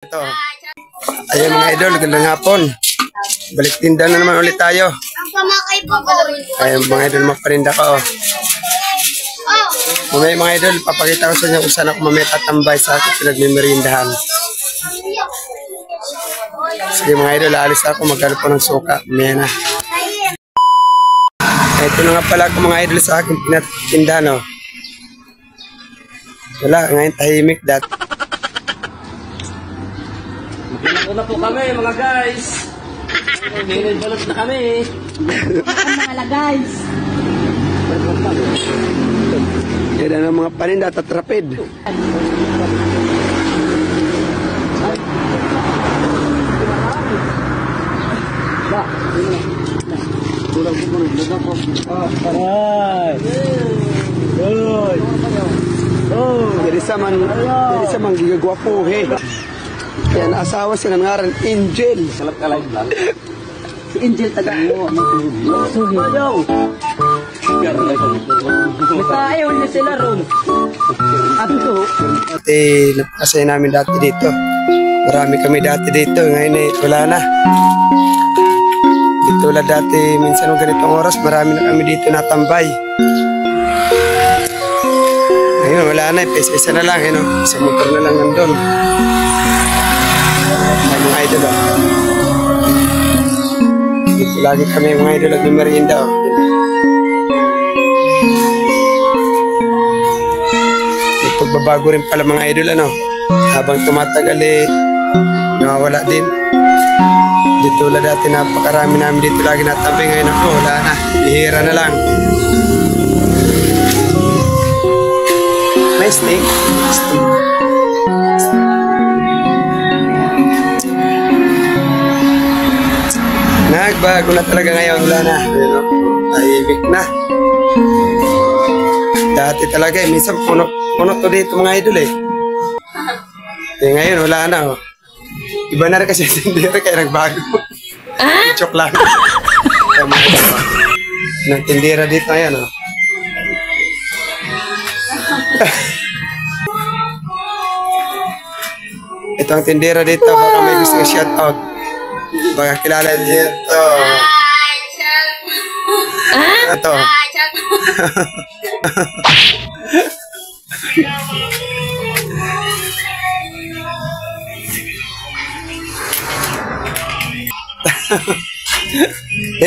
Ito. Ayun mga idol, gandang hapon. Balik tinda na naman ulit tayo. Ayun mga idol, maparinda ko. Mamaya mga idol, papakita ko sa inyo kung saan ako mamaya tatambay sa akin pinagmimerindahan. Sige mga idol, aalis ako, maghanap po ng suka. Mamaya na. Ito na nga pala ako mga idol sa akin pinatindahan. Wala, ngayon tahimik dat. Una po kami mga guys. May balot na kami. Mga guys. Yan ang mga paninda at trapid. Jadi sa man gigagwapo he. Yan, asawa siya ng ngaran, Angel. Salat ka live lang. Si Angel taga mo. Ayaw. Ayaw na sila ron. Ato. Napakasaya namin dati dito. Marami kami dati dito. Ngayon wala na. Dito wala dati. Minsan ganitong oras, marami na kami dito natambay. Ngayon wala na. Isa na lang. Isang motor na lang nandun. Mga idol. Dito lagi kami mga idol at merienda. Pagbabago rin pala mga idol habang tumatagal nawawala din. Dito wala dati napakarami namin dito lagi natambay. Ngayon ako wala na, bihira na lang. May steak. Nagbago na talaga ngayon, wala na. Tahimik na. Dati talaga minsan puno to dito mga idol ngayon wala na Iba na rin kasi tindera kaya nagbago. Joke lang. Nang tindera dito ngayon Ito ang tindera dito, baka may gusto ng shout out. Baka kilala dito. Ito.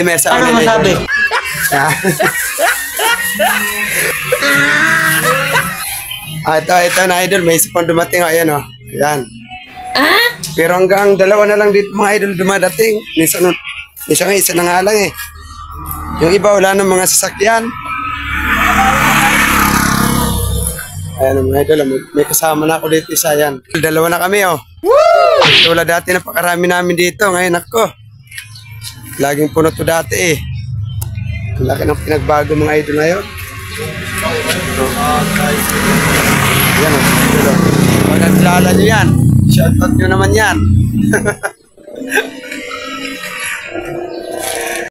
May sa Ano masabi? Ito na idol, may isa pang dumating. Ayan Ayan. Pero hanggang dalawa na lang dito mga idol dumadating. Minsan nga isa na nga lang Yung iba wala ng mga sasakyan. Ayan mga idol, may kasama na ako dito isa yan. Dalawa na kami Wala dati napakarami namin dito. Ngayon ako, laging puno to dati Ang laki ng pinagbago mga idol ngayon. Ayan pag naglalala nyo yan, shoutout nyo naman yan.